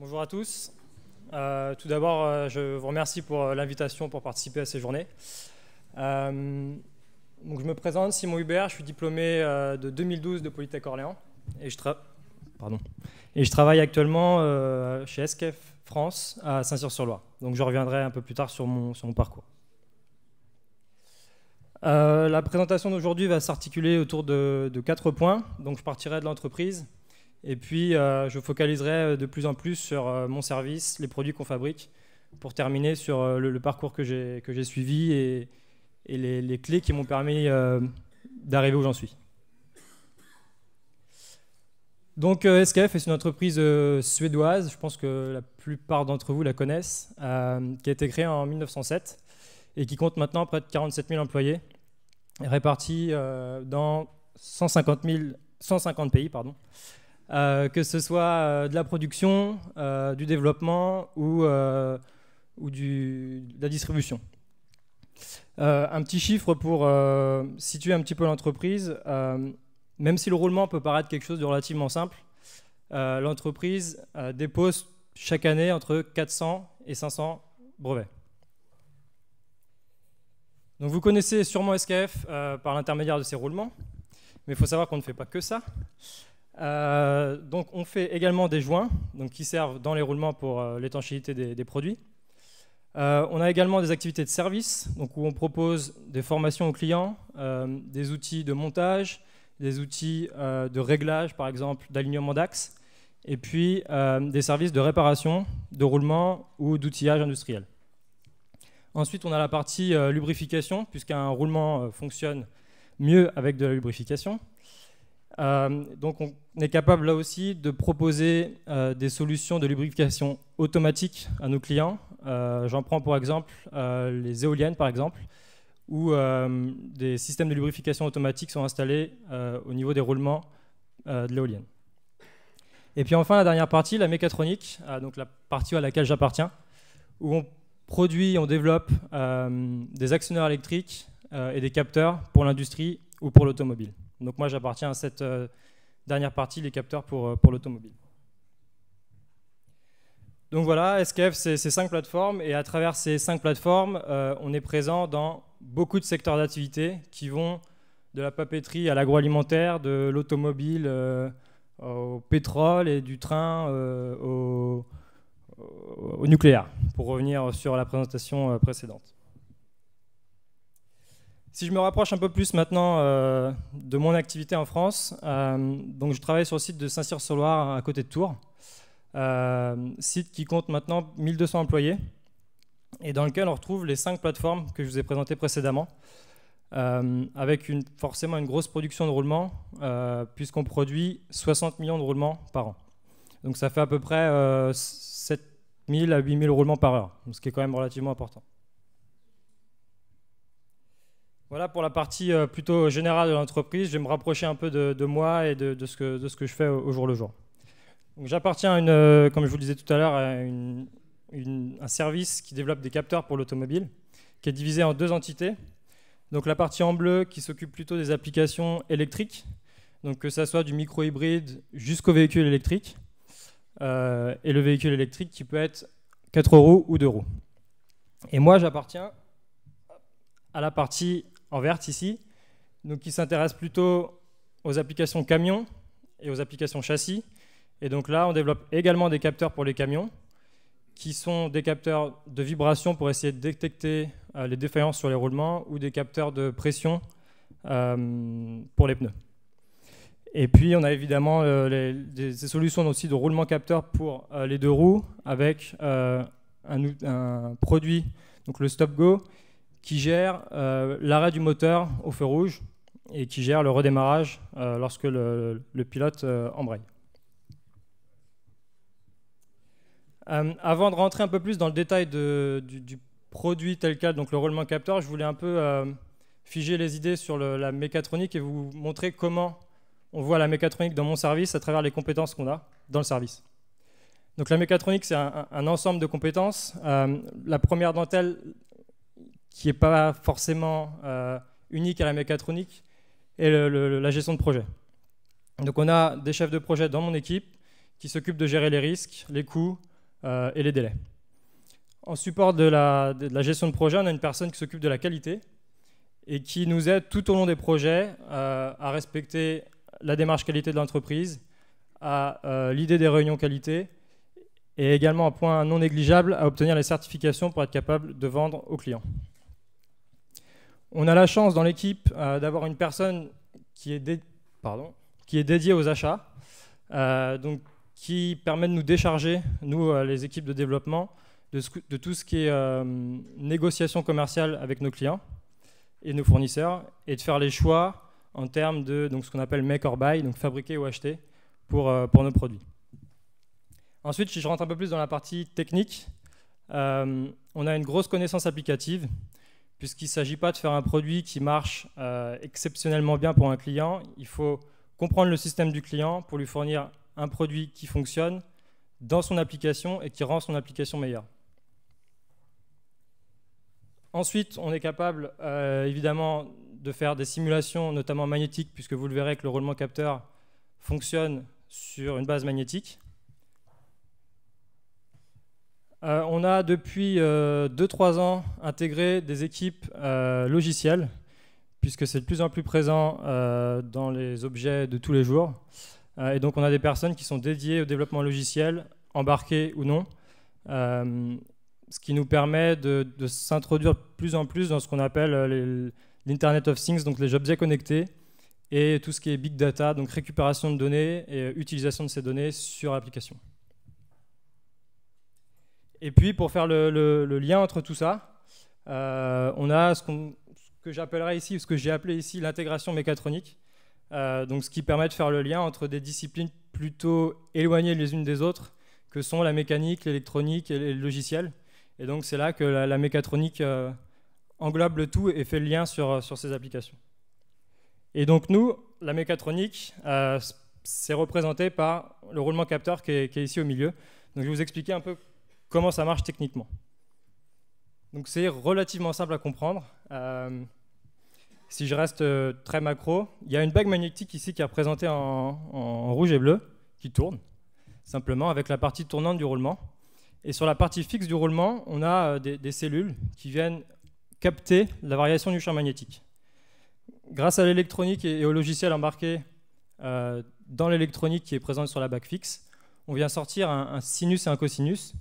Bonjour à tous. Tout d'abord, je vous remercie pour l'invitation pour participer à ces journées. Donc je me présente, Simon Hubert, je suis diplômé de 2012 de Polytech Orléans et je travaille actuellement chez SKF France à Saint-Cyr-sur-Loire. Donc je reviendrai un peu plus tard sur mon parcours. La présentation d'aujourd'hui va s'articuler autour de 4 points. Donc je partirai de l'entreprise. Et puis, je focaliserai de plus en plus sur mon service, les produits qu'on fabrique, pour terminer sur le parcours que j'ai suivi et les clés qui m'ont permis d'arriver où j'en suis. Donc, SKF est une entreprise suédoise, je pense que la plupart d'entre vous la connaissent, qui a été créée en 1907 et qui compte maintenant près de 47 000 employés, répartis dans 150 pays, que ce soit de la production, du développement ou de la distribution. Un petit chiffre pour situer un petit peu l'entreprise. Même si le roulement peut paraître quelque chose de relativement simple, l'entreprise dépose chaque année entre 400 et 500 brevets. Donc vous connaissez sûrement SKF par l'intermédiaire de ses roulements, mais il faut savoir qu'on ne fait pas que ça. Donc on fait également des joints qui servent dans les roulements pour l'étanchéité des produits. On a également des activités de service où on propose des formations aux clients, des outils de montage, des outils de réglage par exemple d'alignement d'axes et puis des services de réparation de roulement ou d'outillage industriel. Ensuite on a la partie lubrification puisqu'un roulement fonctionne mieux avec de la lubrification. Donc on est capable là aussi de proposer des solutions de lubrification automatique à nos clients. J'en prends pour exemple les éoliennes par exemple, où des systèmes de lubrification automatique sont installés au niveau des roulements de l'éolienne. Et puis enfin la dernière partie, la mécatronique, donc la partie à laquelle j'appartiens, où on produit, on développe des actionneurs électriques et des capteurs pour l'industrie ou pour l'automobile. Donc moi j'appartiens à cette dernière partie, les capteurs pour l'automobile. Donc voilà, SKF c'est 5 plateformes et à travers ces 5 plateformes, on est présent dans beaucoup de secteurs d'activité qui vont de la papeterie à l'agroalimentaire, de l'automobile au pétrole et du train au nucléaire, pour revenir sur la présentation précédente. Si je me rapproche un peu plus maintenant de mon activité en France, donc je travaille sur le site de Saint-Cyr-sur-Loire à côté de Tours, site qui compte maintenant 1200 employés et dans lequel on retrouve les 5 plateformes que je vous ai présentées précédemment, avec forcément une grosse production de roulements puisqu'on produit 60 millions de roulements par an. Donc ça fait à peu près 7 000 à 8 000 roulements par heure, ce qui est quand même relativement important. Voilà pour la partie plutôt générale de l'entreprise. Je vais me rapprocher un peu de moi et de ce que je fais au jour le jour. J'appartiens, comme je vous le disais tout à l'heure, à un service qui développe des capteurs pour l'automobile, qui est divisé en 2 entités. Donc la partie en bleu qui s'occupe plutôt des applications électriques, donc que ça soit du micro-hybride jusqu'au véhicule électrique, et le véhicule électrique qui peut être 4 roues ou 2 roues. Et moi j'appartiens à la partie en verte ici, donc qui s'intéresse plutôt aux applications camions et aux applications châssis. Et donc là, on développe également des capteurs pour les camions, qui sont des capteurs de vibration pour essayer de détecter les défaillances sur les roulements ou des capteurs de pression pour les pneus. Et puis, on a évidemment des solutions aussi de roulement capteur pour les 2 roues avec un produit, donc le stop-go, qui gère l'arrêt du moteur au feu rouge et qui gère le redémarrage lorsque le pilote embraye. Avant de rentrer un peu plus dans le détail du produit tel quel, donc le roulement capteur, je voulais un peu figer les idées sur la mécatronique et vous montrer comment on voit la mécatronique dans mon service à travers les compétences qu'on a dans le service. Donc la mécatronique, c'est un ensemble de compétences. La première d'entre elles, qui n'est pas forcément unique à la mécatronique, est la gestion de projet. Donc on a des chefs de projet dans mon équipe qui s'occupent de gérer les risques, les coûts, et les délais. En support de la gestion de projet, on a une personne qui s'occupe de la qualité et qui nous aide tout au long des projets à respecter la démarche qualité de l'entreprise, à l'idée des réunions qualité et également un point non négligeable à obtenir les certifications pour être capable de vendre aux clients. On a la chance dans l'équipe d'avoir une personne qui est dédiée aux achats, donc qui permet de nous décharger, nous les équipes de développement, de tout ce qui est négociation commerciale avec nos clients et nos fournisseurs, et de faire les choix en termes de ce qu'on appelle make or buy, donc fabriquer ou acheter pour nos produits. Ensuite, si je rentre un peu plus dans la partie technique, on a une grosse connaissance applicative, puisqu'il ne s'agit pas de faire un produit qui marche exceptionnellement bien pour un client. Il faut comprendre le système du client pour lui fournir un produit qui fonctionne dans son application et qui rend son application meilleure. Ensuite, on est capable évidemment de faire des simulations, notamment magnétiques, puisque vous le verrez que le roulement capteur fonctionne sur une base magnétique. On a depuis 2-3 ans intégré des équipes logicielles, puisque c'est de plus en plus présent dans les objets de tous les jours. Et donc on a des personnes qui sont dédiées au développement logiciel, embarquées ou non, ce qui nous permet de s'introduire de plus en plus dans ce qu'on appelle l'Internet of Things, donc les objets connectés, et tout ce qui est big data, donc récupération de données et utilisation de ces données sur l'application. Et puis, pour faire le lien entre tout ça, on a ce que j'appellerais ici, ou ce que j'ai appelé ici l'intégration mécatronique, donc ce qui permet de faire le lien entre des disciplines plutôt éloignées les unes des autres, que sont la mécanique, l'électronique et le logiciel. Et donc, c'est là que la mécatronique englobe le tout et fait le lien sur ces applications. Et donc, nous, la mécatronique, c'est représenté par le roulement capteur qui est ici au milieu. Donc, je vais vous expliquer un peu comment ça marche techniquement. Donc c'est relativement simple à comprendre. Si je reste très macro, il y a une bague magnétique ici qui est représentée en rouge et bleu, qui tourne, simplement avec la partie tournante du roulement. Et sur la partie fixe du roulement, on a des cellules qui viennent capter la variation du champ magnétique. Grâce à l'électronique et au logiciel embarqué dans l'électronique qui est présente sur la bague fixe, on vient sortir un sinus et un cosinus,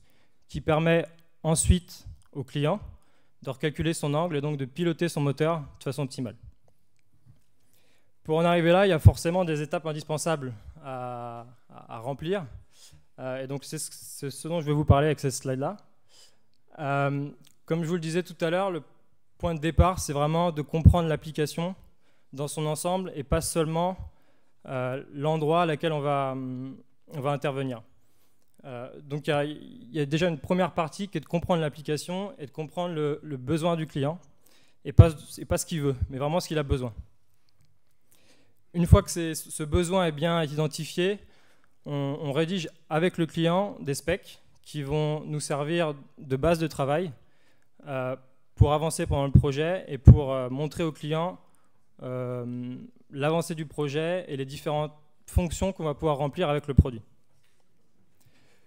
qui permet ensuite au client de recalculer son angle et donc de piloter son moteur de façon optimale. Pour en arriver là, il y a forcément des étapes indispensables à remplir. Et donc c'est ce dont je vais vous parler avec cette slide-là. Comme je vous le disais tout à l'heure, le point de départ, c'est vraiment de comprendre l'application dans son ensemble et pas seulement l'endroit à laquelle on va intervenir. Donc il y a déjà une première partie qui est de comprendre l'application et de comprendre le besoin du client et pas ce qu'il veut, mais vraiment ce qu'il a besoin. Une fois que ce besoin est bien identifié, on rédige avec le client des specs qui vont nous servir de base de travail pour avancer pendant le projet et pour montrer au client l'avancée du projet et les différentes fonctions qu'on va pouvoir remplir avec le produit.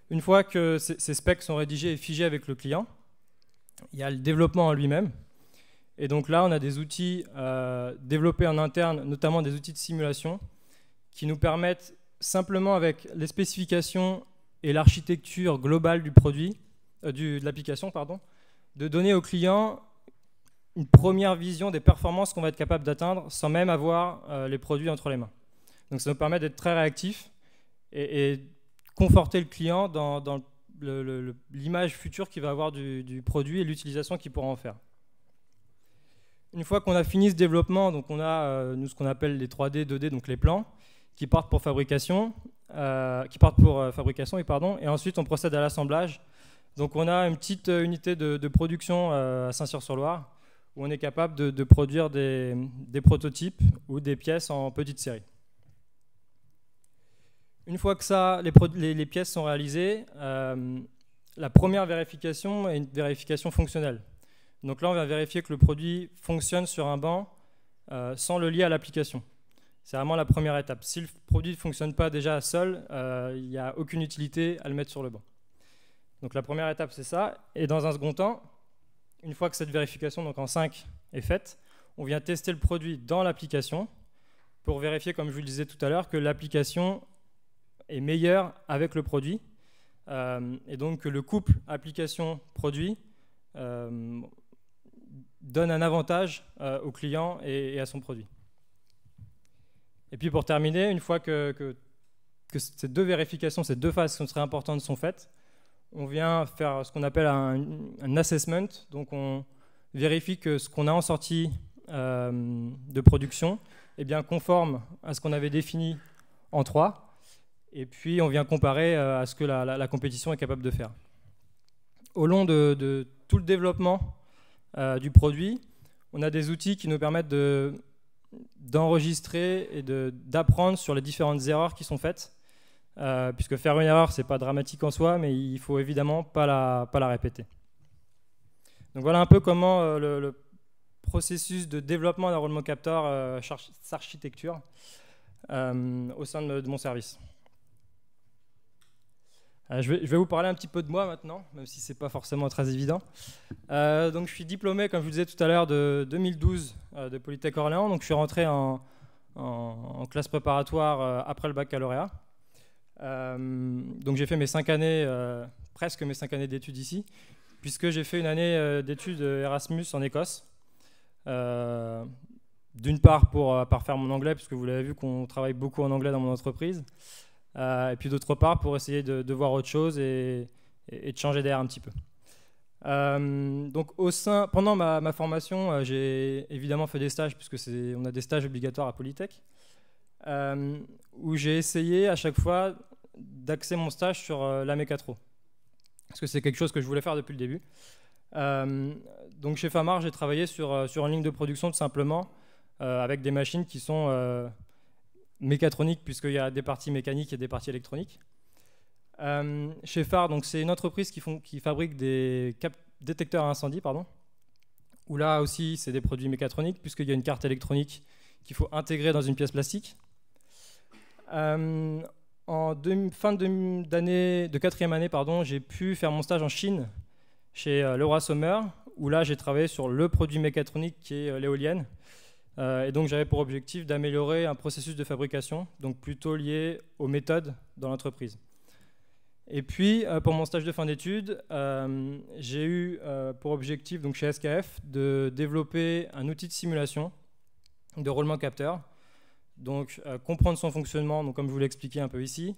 Une fois que ces specs sont rédigés et figés avec le client, il y a le développement en lui-même. Et donc là, on a des outils développés en interne, notamment des outils de simulation, qui nous permettent simplement avec les spécifications et l'architecture globale du produit, de l'application, de donner au client une première vision des performances qu'on va être capable d'atteindre sans même avoir les produits entre les mains. Donc ça nous permet d'être très réactifs et conforter le client dans l'image future qu'il va avoir du produit et l'utilisation qu'il pourra en faire. Une fois qu'on a fini ce développement, donc on a nous, ce qu'on appelle les 3D, 2D, donc les plans, qui partent pour fabrication, et ensuite on procède à l'assemblage. Donc on a une petite unité de production à Saint-Cyr-sur-Loire, où on est capable de produire des prototypes ou des pièces en petite série. Une fois que les pièces sont réalisées, la première vérification est une vérification fonctionnelle. Donc là, on va vérifier que le produit fonctionne sur un banc sans le lier à l'application. C'est vraiment la première étape. Si le produit ne fonctionne pas déjà seul, il n'y a aucune utilité à le mettre sur le banc. Donc la première étape, c'est ça. Et dans un second temps, une fois que cette vérification, donc en 5, est faite, on vient tester le produit dans l'application pour vérifier, comme je vous le disais tout à l'heure, que l'application est meilleure avec le produit. Et donc que le couple application-produit donne un avantage au client et à son produit. Et puis pour terminer, une fois que ces deux vérifications, ces deux phases qui sont très importantes sont faites, on vient faire ce qu'on appelle un assessment. Donc on vérifie que ce qu'on a en sortie de production est bien conforme à ce qu'on avait défini en 3. Et puis on vient comparer à ce que la compétition est capable de faire. Au long de tout le développement du produit, on a des outils qui nous permettent d'enregistrer et d'apprendre sur les différentes erreurs qui sont faites. Puisque faire une erreur, ce n'est pas dramatique en soi, mais il ne faut évidemment pas la répéter. Donc voilà un peu comment le processus de développement d'un roulement capteur s'architecture au sein de mon service. Je vais vous parler un petit peu de moi maintenant, même si ce n'est pas forcément très évident. Donc je suis diplômé, comme je vous disais tout à l'heure, de 2012 de Polytech Orléans. Donc je suis rentré en classe préparatoire après le baccalauréat. Donc j'ai fait mes 5 années, presque mes 5 années d'études ici, puisque j'ai fait une année d'études Erasmus en Écosse. D'une part pour parfaire mon anglais, puisque vous l'avez vu qu'on travaille beaucoup en anglais dans mon entreprise. Et puis d'autre part pour essayer de voir autre chose et de changer d'air un petit peu. Donc pendant ma formation, j'ai évidemment fait des stages, puisque on a des stages obligatoires à Polytech, où j'ai essayé à chaque fois d'axer mon stage sur la mécatro, parce que c'est quelque chose que je voulais faire depuis le début. Donc chez Famar, j'ai travaillé sur une ligne de production tout simplement, avec des machines qui sont mécatroniques, puisqu'il y a des parties mécaniques et des parties électroniques. Chez Phare, c'est une entreprise qui fabrique des détecteurs à incendie, où là aussi c'est des produits mécatroniques, puisqu'il y a une carte électronique qu'il faut intégrer dans une pièce plastique. En fin de quatrième année, j'ai pu faire mon stage en Chine chez Leroy Sommer, où là j'ai travaillé sur le produit mécatronique qui est l'éolienne. Et donc j'avais pour objectif d'améliorer un processus de fabrication, donc plutôt lié aux méthodes dans l'entreprise. Et puis pour mon stage de fin d'études, j'ai eu pour objectif donc chez SKF de développer un outil de simulation de roulement capteur. Donc comprendre son fonctionnement, donc, comme je vous l'ai expliqué un peu ici,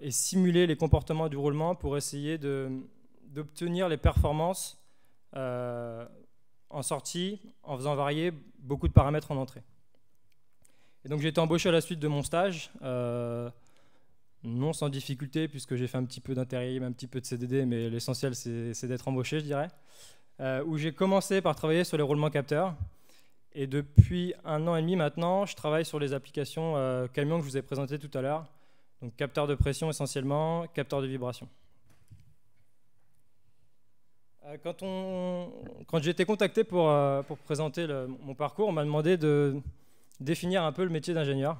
et simuler les comportements du roulement pour essayer d'obtenir les performances en sortie, en faisant varier beaucoup de paramètres en entrée. Et donc j'ai été embauché à la suite de mon stage, non sans difficulté, puisque j'ai fait un petit peu d'intérim, un petit peu de CDD, mais l'essentiel c'est d'être embauché, je dirais, où j'ai commencé par travailler sur les roulements capteurs. Et depuis 1 an et demi maintenant, je travaille sur les applications camions que je vous ai présentées tout à l'heure. Donc capteur de pression essentiellement, capteur de vibration. Quand j'ai été contacté pour présenter mon parcours, on m'a demandé de définir un peu le métier d'ingénieur.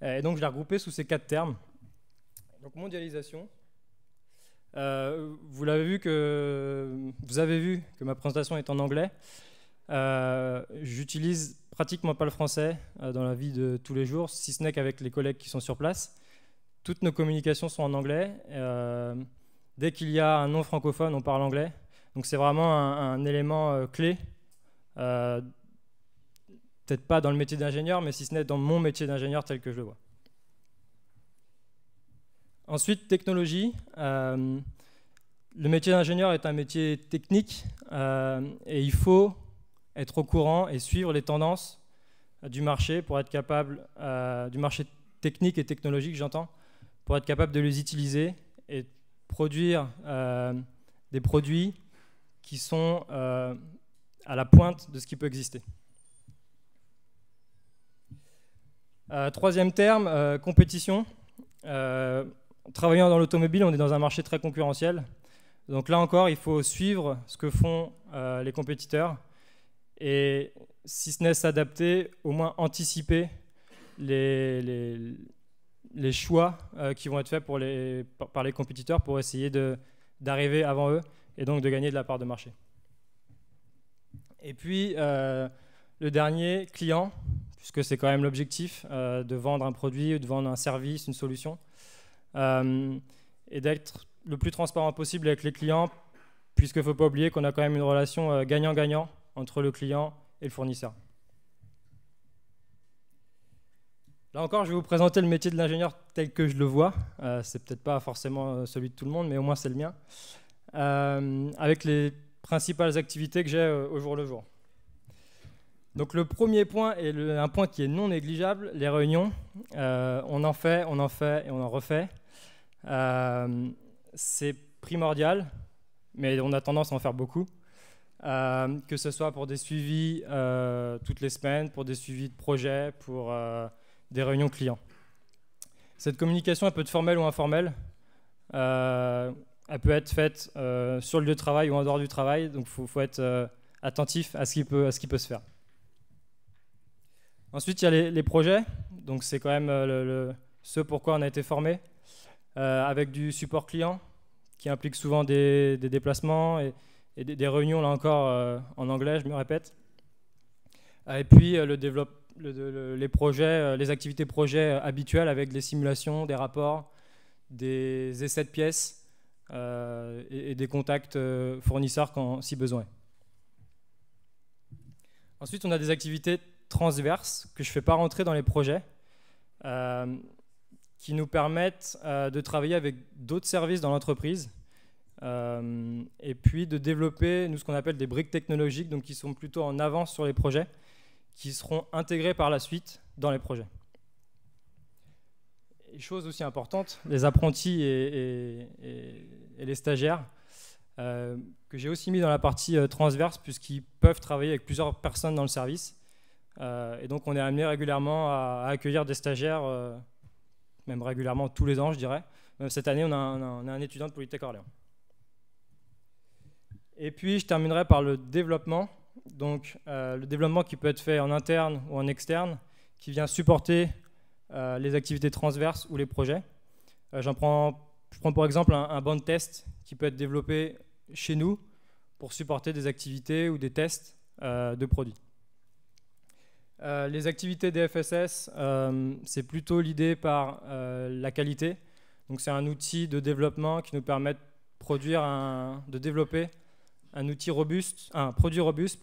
Et donc je l'ai regroupé sous ces 4 termes. Donc mondialisation. Vous avez vu que ma présentation est en anglais. J'utilise pratiquement pas le français dans la vie de tous les jours, si ce n'est qu'avec les collègues qui sont sur place. Toutes nos communications sont en anglais. Dès qu'il y a un non francophone, on parle anglais. Donc c'est vraiment un élément clé. Peut-être pas dans le métier d'ingénieur, mais si ce n'est dans mon métier d'ingénieur tel que je le vois. Ensuite, technologie. Le métier d'ingénieur est un métier technique et il faut être au courant et suivre les tendances du marché pour être capable, du marché technique et technologique, j'entends, pour être capable de les utiliser et produire des produits qui sont à la pointe de ce qui peut exister. Troisième terme, compétition. Travaillant dans l'automobile, on est dans un marché très concurrentiel. Donc là encore, il faut suivre ce que font les compétiteurs et, si ce n'est s'adapter, au moins anticiper les choix qui vont être faits par les compétiteurs pour essayer d'arriver avant eux et donc de gagner de la part de marché. Et puis, le dernier, client, puisque c'est quand même l'objectif de vendre un produit, de vendre un service, une solution, et d'être le plus transparent possible avec les clients, puisqu'il ne faut pas oublier qu'on a quand même une relation gagnant-gagnant entre le client et le fournisseur. Là encore, je vais vous présenter le métier de l'ingénieur tel que je le vois. C'est peut-être pas forcément celui de tout le monde, mais au moins c'est le mien. Avec les principales activités que j'ai au jour le jour. Donc le premier point, et un point qui est non négligeable, les réunions. On en fait et on en refait. C'est primordial, mais on a tendance à en faire beaucoup. Que ce soit pour des suivis toutes les semaines, pour des suivis de projets, pour des réunions clients. Cette communication, elle peut être formelle ou informelle. Elle peut être faite sur le lieu de travail ou en dehors du travail, donc il faut être attentif à ce qui peut se faire. Ensuite, il y a les projets, donc c'est quand même ce pourquoi on a été formé, avec du support client, qui implique souvent des déplacements et des réunions, là encore, en anglais, je me répète. Et puis les projets, les activités projets habituelles avec des simulations, des rapports, des essais de pièces, et des contacts fournisseurs si besoin. Ensuite, on a des activités transverses que je ne fais pas rentrer dans les projets, qui nous permettent de travailler avec d'autres services dans l'entreprise, et puis de développer ce qu'on appelle des briques technologiques, donc qui sont plutôt en avance sur les projets, qui seront intégrés par la suite dans les projets. Et chose aussi importante, les apprentis et les stagiaires, que j'ai aussi mis dans la partie transverse, puisqu'ils peuvent travailler avec plusieurs personnes dans le service. Et donc on est amené régulièrement à accueillir des stagiaires, même régulièrement tous les ans, je dirais. Même cette année, on a un étudiant de Polytech Orléans. Et puis je terminerai par le développement. Donc le développement qui peut être fait en interne ou en externe, qui vient supporter les activités transverses ou les projets. Je prends pour exemple un banc de test qui peut être développé chez nous pour supporter des activités ou des tests de produits. Les activités des FSS, c'est plutôt l'idée par la qualité. Donc c'est un outil de développement qui nous permet de développer un produit robuste,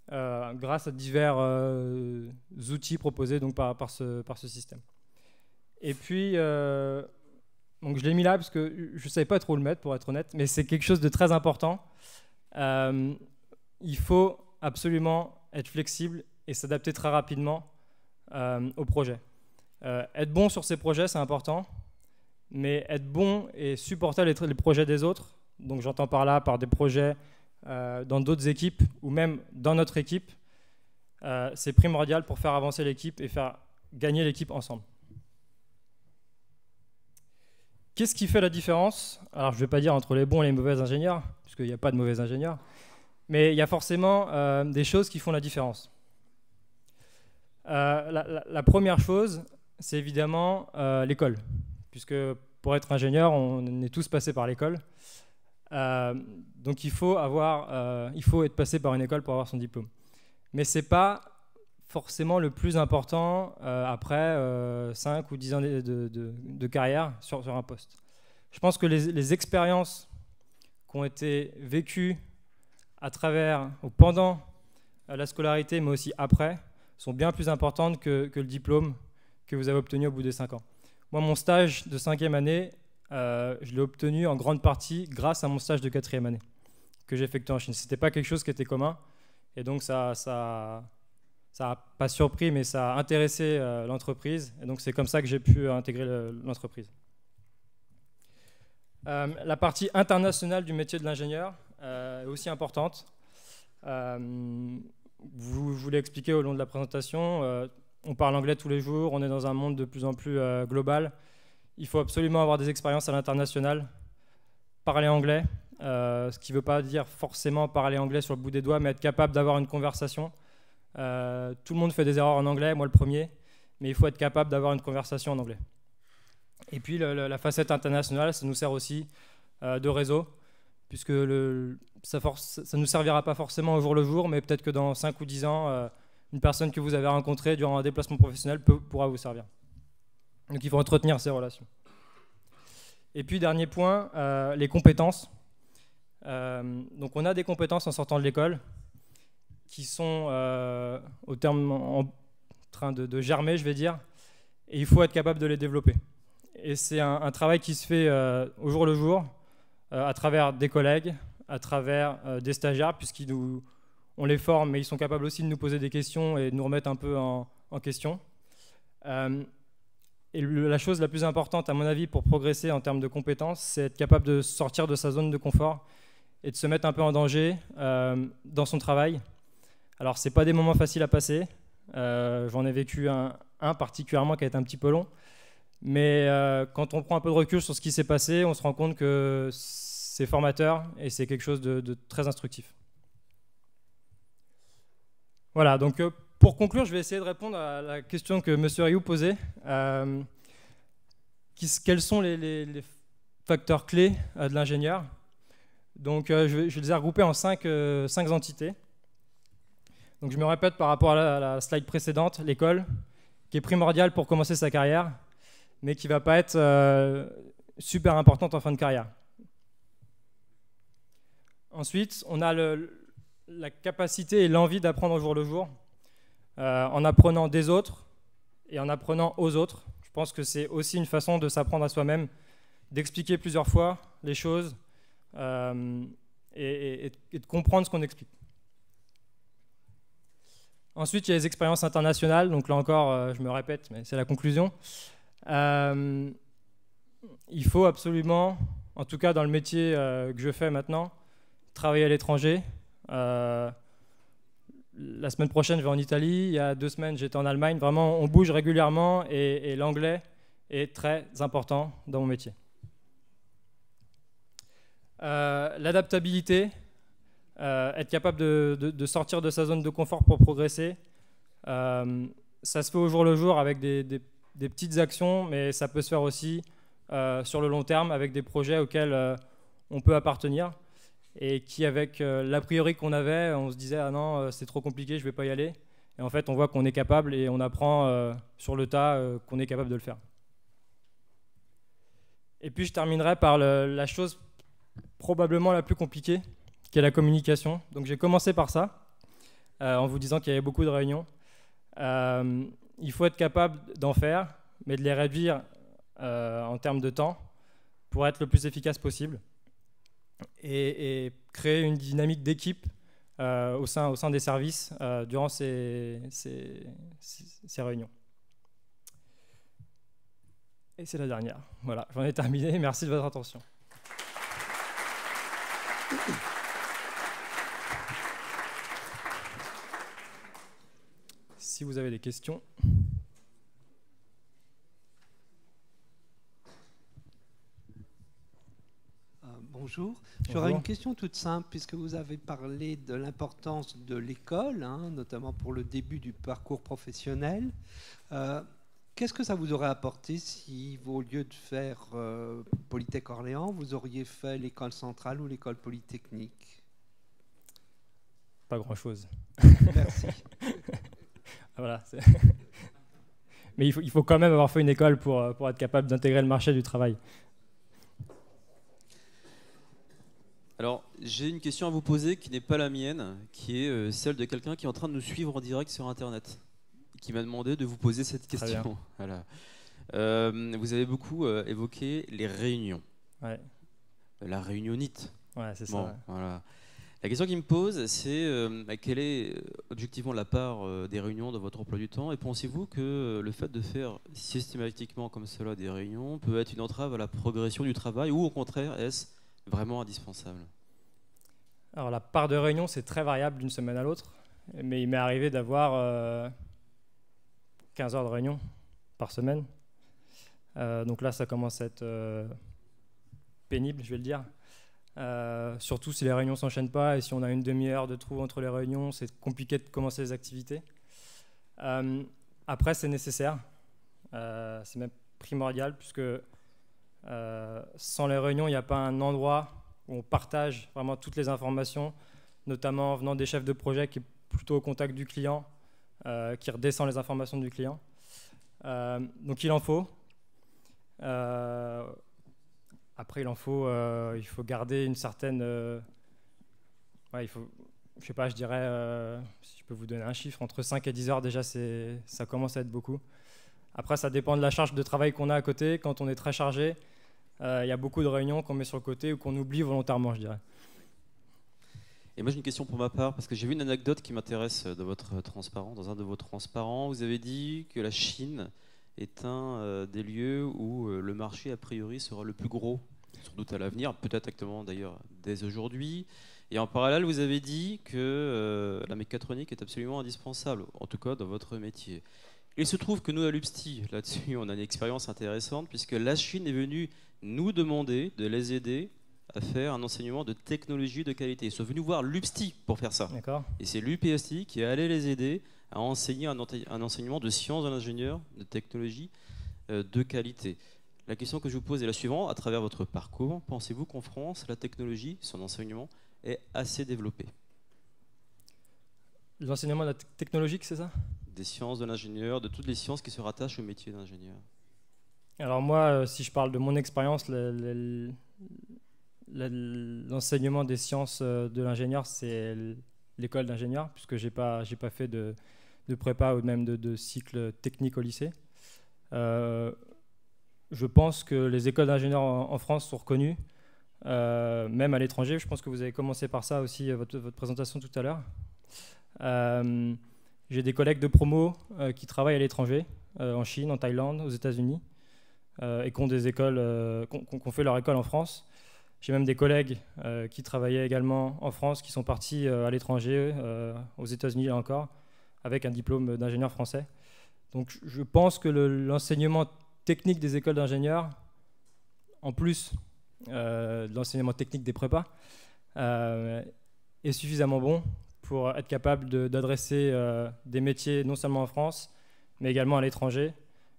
grâce à divers outils proposés donc, par ce système. Et puis, donc je l'ai mis là parce que je ne savais pas trop le mettre, pour être honnête, mais c'est quelque chose de très important. Il faut absolument être flexible et s'adapter très rapidement au projet. Être bon sur ces projets, c'est important, mais être bon et supporter les projets des autres, donc j'entends par là par des projets dans d'autres équipes ou même dans notre équipe, c'est primordial pour faire avancer l'équipe et faire gagner l'équipe ensemble. Qu'est-ce qui fait la différence? Alors je ne vais pas dire entre les bons et les mauvais ingénieurs, puisqu'il n'y a pas de mauvais ingénieurs, mais il y a forcément des choses qui font la différence. La première chose, c'est évidemment l'école, puisque pour être ingénieur, on est tous passés par l'école. Donc il faut être passé par une école pour avoir son diplôme. Mais ce n'est pas forcément le plus important après 5 ou 10 ans de carrière sur un poste. Je pense que les expériences qui ont été vécues à travers ou pendant la scolarité, mais aussi après, sont bien plus importantes que le diplôme que vous avez obtenu au bout des 5 ans. Moi, mon stage de 5e année, je l'ai obtenu en grande partie grâce à mon stage de 4e année que j'ai effectué en Chine. Ce n'était pas quelque chose qui était commun, et donc ça n'a pas surpris, mais ça a intéressé l'entreprise, et donc c'est comme ça que j'ai pu intégrer l'entreprise. La partie internationale du métier de l'ingénieur est aussi importante. Vous l'ai expliqué au long de la présentation, on parle anglais tous les jours, on est dans un monde de plus en plus global. Il faut absolument avoir des expériences à l'international, parler anglais, ce qui ne veut pas dire forcément parler anglais sur le bout des doigts, mais être capable d'avoir une conversation. Tout le monde fait des erreurs en anglais, moi le premier, mais il faut être capable d'avoir une conversation en anglais. Et puis la facette internationale, ça nous sert aussi de réseau, puisque ça ne nous servira pas forcément au jour le jour, mais peut-être que dans 5 ou 10 ans, une personne que vous avez rencontrée durant un déplacement professionnel pourra vous servir. Donc il faut entretenir ces relations. Et puis dernier point, les compétences. Donc on a des compétences en sortant de l'école qui sont en train de germer, je vais dire, et il faut être capable de les développer. Et c'est un travail qui se fait au jour le jour, à travers des collègues, à travers des stagiaires, on les forme, mais ils sont capables aussi de nous poser des questions et de nous remettre un peu en question. Et la chose la plus importante, à mon avis, pour progresser en termes de compétences, c'est être capable de sortir de sa zone de confort et de se mettre un peu en danger dans son travail. Alors, ce n'est pas des moments faciles à passer. J'en ai vécu un particulièrement qui a été un petit peu long. Mais quand on prend un peu de recul sur ce qui s'est passé, on se rend compte que c'est formateur et c'est quelque chose de très instructif. Voilà, donc pour conclure, je vais essayer de répondre à la question que M. Rioux posait. Quels sont les facteurs clés de l'ingénieur? Donc je vais les regrouper en 5 entités. Donc je me répète par rapport à la slide précédente, l'école, qui est primordiale pour commencer sa carrière, mais qui ne va pas être super importante en fin de carrière. Ensuite, on a la capacité et l'envie d'apprendre au jour le jour, en apprenant des autres et en apprenant aux autres. Je pense que c'est aussi une façon de s'apprendre à soi-même, d'expliquer plusieurs fois les choses et de comprendre ce qu'on explique. Ensuite, il y a les expériences internationales. Donc là encore, je me répète, mais c'est la conclusion. Il faut absolument, en tout cas dans le métier que je fais maintenant, travailler à l'étranger. La semaine prochaine, je vais en Italie. Il y a 2 semaines, j'étais en Allemagne. Vraiment, on bouge régulièrement et l'anglais est très important dans mon métier. L'adaptabilité, être capable de sortir de sa zone de confort pour progresser. Ça se fait au jour le jour avec des petites actions, mais ça peut se faire aussi sur le long terme avec des projets auxquels on peut appartenir et qui, avec l'a priori qu'on avait, on se disait « Ah non, c'est trop compliqué, je ne vais pas y aller ». Et en fait, on voit qu'on est capable et on apprend sur le tas qu'on est capable de le faire. Et puis, je terminerai par la chose probablement la plus compliquée, qui est la communication. Donc j'ai commencé par ça, en vous disant qu'il y avait beaucoup de réunions. Il faut être capable d'en faire, mais de les réduire en termes de temps pour être le plus efficace possible et créer une dynamique d'équipe au sein des services durant ces réunions. Et c'est la dernière. Voilà, j'en ai terminé. Merci de votre attention. Si vous avez des questions. Bonjour. J'aurais une question toute simple, puisque vous avez parlé de l'importance de l'école, notamment pour le début du parcours professionnel. Qu'est-ce que ça vous aurait apporté si, au lieu de faire Polytech Orléans, vous auriez fait l'école centrale ou l'école polytechnique? Pas grand-chose. Merci. Voilà. Mais il faut quand même avoir fait une école pour être capable d'intégrer le marché du travail. Alors, j'ai une question à vous poser qui n'est pas la mienne, qui est celle de quelqu'un qui est en train de nous suivre en direct sur Internet, qui m'a demandé de vous poser cette question. Voilà. Vous avez beaucoup évoqué les réunions. Ouais. La réunionnite. Ouais, c'est bon, ça. Ouais. Voilà. La question qui me pose, c'est quelle est objectivement la part des réunions dans votre emploi du temps, et pensez-vous que le fait de faire systématiquement comme cela des réunions peut être une entrave à la progression du travail, ou au contraire, est-ce vraiment indispensable? Alors la part de réunion, c'est très variable d'une semaine à l'autre, mais il m'est arrivé d'avoir 15 heures de réunion par semaine. Donc là, ça commence à être pénible, je vais le dire. Surtout si les réunions ne s'enchaînent pas et si on a une demi-heure de trou entre les réunions, c'est compliqué de commencer les activités. Après, c'est nécessaire, c'est même primordial, puisque Sans les réunions, il n'y a pas un endroit où on partage vraiment toutes les informations, notamment venant des chefs de projet qui est plutôt au contact du client, qui redescend les informations du client. Donc il en faut. Après, il faut garder une certaine... ouais, je sais pas, je dirais, si je peux vous donner un chiffre, entre 5 et 10 heures déjà, ça commence à être beaucoup. Après, ça dépend de la charge de travail qu'on a à côté. Quand on est très chargé, il y a beaucoup de réunions qu'on met sur le côté ou qu'on oublie volontairement, je dirais. Et moi j'ai une question pour ma part, parce que j'ai vu une anecdote qui m'intéresse dans votre transparent. Dans un de vos transparents, vous avez dit que la Chine est un des lieux où le marché a priori sera le plus gros, sans doute à l'avenir, peut-être actuellement d'ailleurs dès aujourd'hui. Et en parallèle, vous avez dit que la mécatronique est absolument indispensable, en tout cas dans votre métier. Il se trouve que nous à l'UPSTI, là-dessus, on a une expérience intéressante, puisque la Chine est venue nous demander de les aider à faire un enseignement de technologie de qualité. Ils sont venus voir l'UPSTI pour faire ça. Et c'est l'UPSTI qui est allé les aider à enseigner un enseignement de sciences de l'ingénieur, de technologie de qualité. La question que je vous pose est la suivante. À travers votre parcours, pensez-vous qu'en France, la technologie, son enseignement, est assez développé? L'enseignement technologique, c'est ça? Des sciences de l'ingénieur, de toutes les sciences qui se rattachent au métier d'ingénieur. Alors moi, si je parle de mon expérience, l'enseignement des sciences de l'ingénieur, c'est l'école d'ingénieur, puisque j'ai pas fait de prépa ou même de cycle technique au lycée. Je pense que les écoles d'ingénieurs en France sont reconnues, même à l'étranger. Je pense que vous avez commencé par ça aussi, votre présentation tout à l'heure. J'ai des collègues de promo qui travaillent à l'étranger, en Chine, en Thaïlande, aux États-Unis, et qui ont des écoles, qui ont fait leur école en France. J'ai même des collègues qui travaillaient également en France, qui sont partis à l'étranger, aux États-Unis là encore, avec un diplôme d'ingénieur français. Donc je pense que l'enseignement technique des écoles d'ingénieurs, en plus de l'enseignement technique des prépas, est suffisamment bon pour être capable d'adresser des métiers non seulement en France, mais également à l'étranger,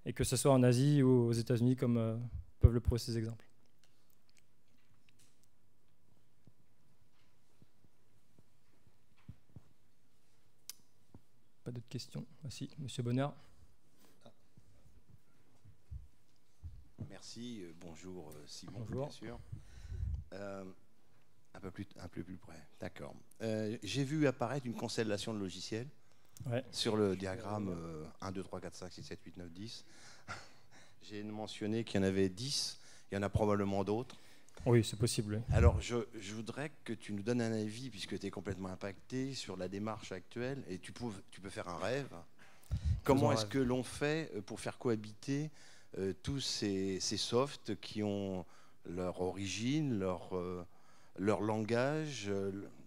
et que ce soit en Asie ou aux États-Unis, comme peuvent le prouver ces exemples. Pas d'autres questions? Ah, si, Monsieur Bonheur. Merci, bonjour Simon, bonjour. Bien sûr. Un peu plus près, d'accord. J'ai vu apparaître une constellation de logiciels sur le diagramme 1, 2, 3, 4, 5, 6, 7, 8, 9, 10. J'ai mentionné qu'il y en avait 10, il y en a probablement d'autres. Oui, c'est possible. Alors, je voudrais que tu nous donnes un avis, puisque tu es complètement impacté sur la démarche actuelle, et tu peux faire un rêve. Comment est-ce que l'on fait pour faire cohabiter tous ces softs qui ont leur origine, leur langage,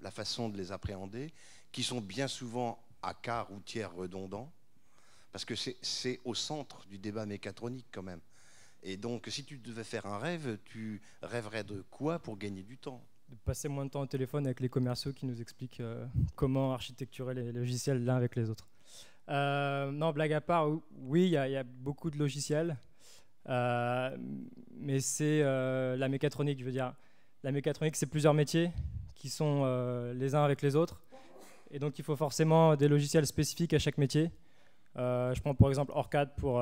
la façon de les appréhender, qui sont bien souvent à quart ou tiers redondants, parce que c'est au centre du débat mécatronique quand même. Et donc, si tu devais faire un rêve, tu rêverais de quoi pour gagner du temps? De passer moins de temps au téléphone avec les commerciaux qui nous expliquent comment architecturer les logiciels l'un avec les autres. Non, blague à part, oui, il y a beaucoup de logiciels, mais c'est la mécatronique, je veux dire. La mécatronique, c'est plusieurs métiers qui sont les uns avec les autres. Et donc, il faut forcément des logiciels spécifiques à chaque métier. Je prends par exemple ORCAD pour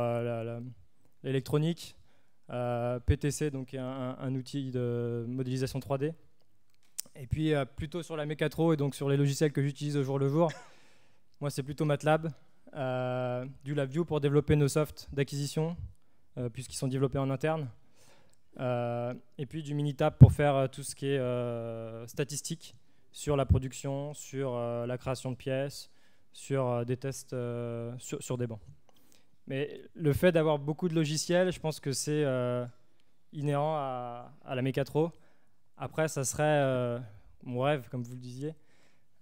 l'électronique, PTC, donc un outil de modélisation 3D. Et puis, plutôt sur la mécatro et donc sur les logiciels que j'utilise au jour le jour, moi, c'est plutôt MATLAB, du LabVIEW pour développer nos softs d'acquisition, puisqu'ils sont développés en interne. Et puis du Minitab pour faire tout ce qui est statistique sur la production, sur la création de pièces, sur des tests sur des bancs. Mais le fait d'avoir beaucoup de logiciels, je pense que c'est inhérent à la mécatro. Après, ça serait mon rêve, comme vous le disiez,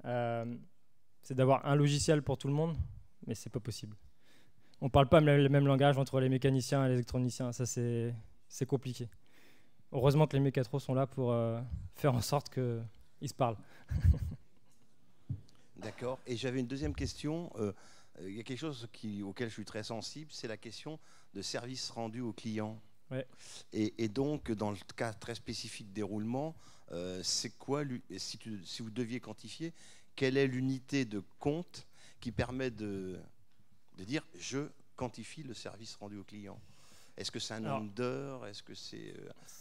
c'est d'avoir un logiciel pour tout le monde, mais c'est pas possible. On ne parle pas le même langage entre les mécaniciens et les électroniciens, ça c'est compliqué. Heureusement que les mécatros sont là pour faire en sorte qu'ils se parlent. D'accord. Et j'avais une deuxième question. Il y a quelque chose auquel je suis très sensible, c'est la question de service rendu aux clients. Ouais. Et donc, dans le cas très spécifique des roulements, c'est quoi, si vous deviez quantifier, quelle est l'unité de compte qui permet de dire je quantifie le service rendu au client? Est-ce que c'est un nombre d'heures? Est-ce que c'est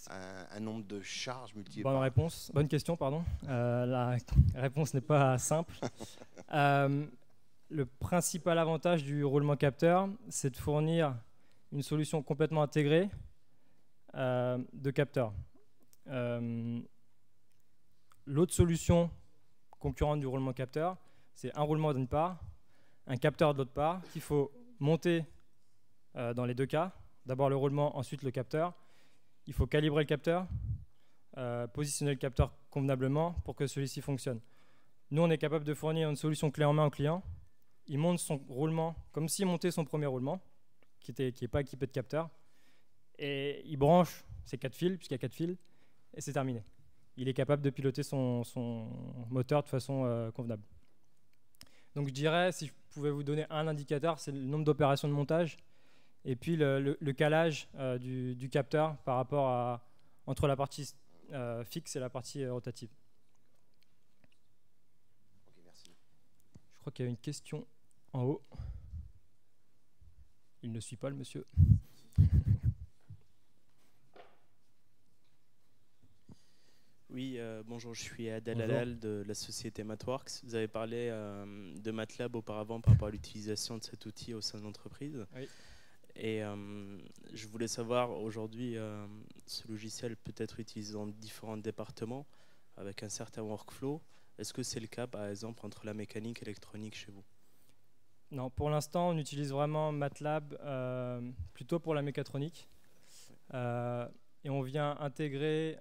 un nombre de charges multipliées par... Bonne question, pardon. La réponse n'est pas simple. Le principal avantage du roulement capteur, c'est de fournir une solution complètement intégrée de capteurs. L'autre solution concurrente du roulement capteur, c'est un roulement d'une part, un capteur de l'autre part, qu'il faut monter dans les deux cas. D'abord le roulement, ensuite le capteur. Il faut calibrer le capteur, positionner le capteur convenablement pour que celui-ci fonctionne. Nous, on est capable de fournir une solution clé en main au client. Il monte son roulement comme s'il montait son premier roulement, qui n'est pas équipé de capteur. Et il branche ses 4 fils, puisqu'il y a 4 fils, et c'est terminé. Il est capable de piloter son moteur de façon convenable. Donc je dirais, si je pouvais vous donner un indicateur, c'est le nombre d'opérations de montage et puis le calage du capteur par rapport entre la partie fixe et la partie rotative. Ok, merci. Je crois qu'il y a une question en haut. Il ne suit pas le monsieur. Oui, bonjour, je suis Adel Halal de la société Mathworks. Vous avez parlé de MATLAB auparavant par rapport à l'utilisation de cet outil au sein de l'entreprise. Oui. Et je voulais savoir, aujourd'hui, ce logiciel peut être utilisé dans différents départements avec un certain workflow. Est-ce que c'est le cas, par exemple, entre la mécanique et l'électronique chez vous? Non, pour l'instant, on utilise vraiment MATLAB plutôt pour la mécatronique. Et on vient intégrer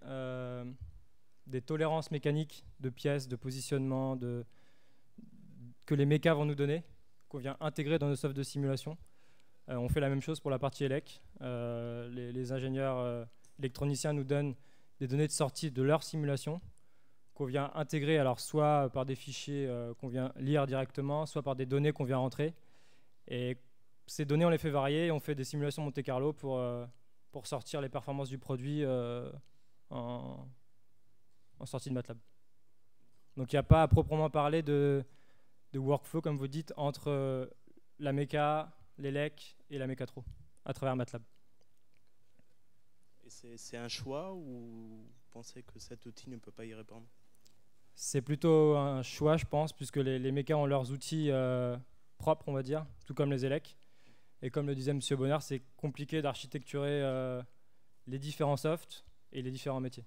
des tolérances mécaniques de pièces, de positionnement, que les mécas vont nous donner, qu'on vient intégrer dans nos softs de simulation. On fait la même chose pour la partie élec. Les ingénieurs électroniciens nous donnent des données de sortie de leur simulation qu'on vient intégrer, alors soit par des fichiers qu'on vient lire directement, soit par des données qu'on vient rentrer. Et ces données, on les fait varier et on fait des simulations Monte Carlo pour sortir les performances du produit en sortie de MATLAB. Donc il n'y a pas à proprement parler de workflow, comme vous dites, entre la méca, l'élec et la mécatro à travers MATLAB. Et c'est un choix ou vous pensez que cet outil ne peut pas y répondre? C'est plutôt un choix, je pense, puisque les mécas ont leurs outils propres, on va dire, tout comme les élecs. Et comme le disait M. Bonheur, c'est compliqué d'architecturer les différents softs et les différents métiers.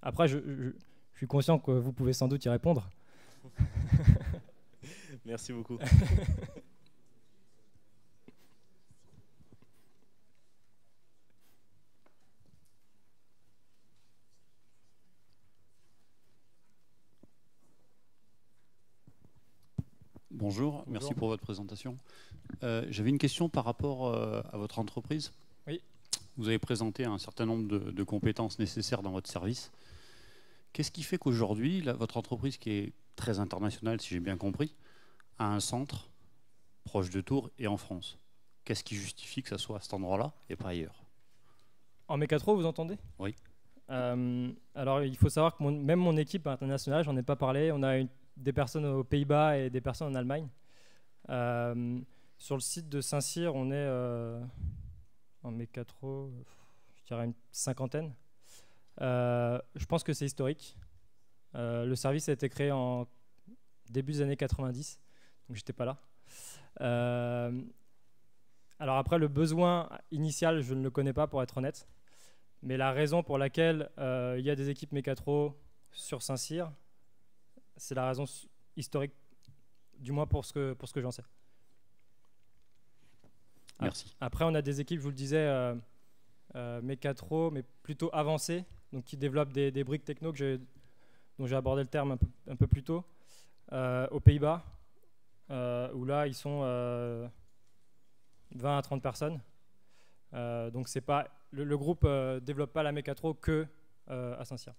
Après, je suis conscient que vous pouvez sans doute y répondre. Merci beaucoup. Bonjour, merci pour votre présentation. J'avais une question par rapport à votre entreprise. Oui. Vous avez présenté un certain nombre de compétences nécessaires dans votre service. Qu'est-ce qui fait qu'aujourd'hui, votre entreprise, qui est très internationale, si j'ai bien compris, a un centre proche de Tours et en France? Qu'est-ce qui justifie que ça soit à cet endroit-là et pas ailleurs? En mécatro, vous entendez? Oui. Alors, il faut savoir que même mon équipe internationale, j'en ai pas parlé, on a des personnes aux Pays-Bas et des personnes en Allemagne. Sur le site de Saint-Cyr, on est en mécatro, je dirais une 50aine. Je pense que c'est historique. Le service a été créé en début des années 90, donc j'étais pas là. Alors après, le besoin initial, je ne le connais pas pour être honnête, mais la raison pour laquelle il y a des équipes mécatro sur Saint-Cyr, c'est la raison historique, du moins pour ce que j'en sais. Merci. Après, on a des équipes, je vous le disais, mécatro, mais plutôt avancées, donc qui développent des briques techno dont j'ai abordé le terme un peu plus tôt, aux Pays-Bas, où là, ils sont 20 à 30 personnes. Donc c'est pas, le groupe ne développe pas la mécatro que à Saint-Cyr.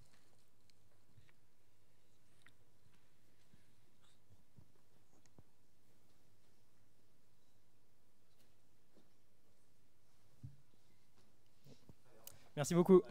Merci beaucoup.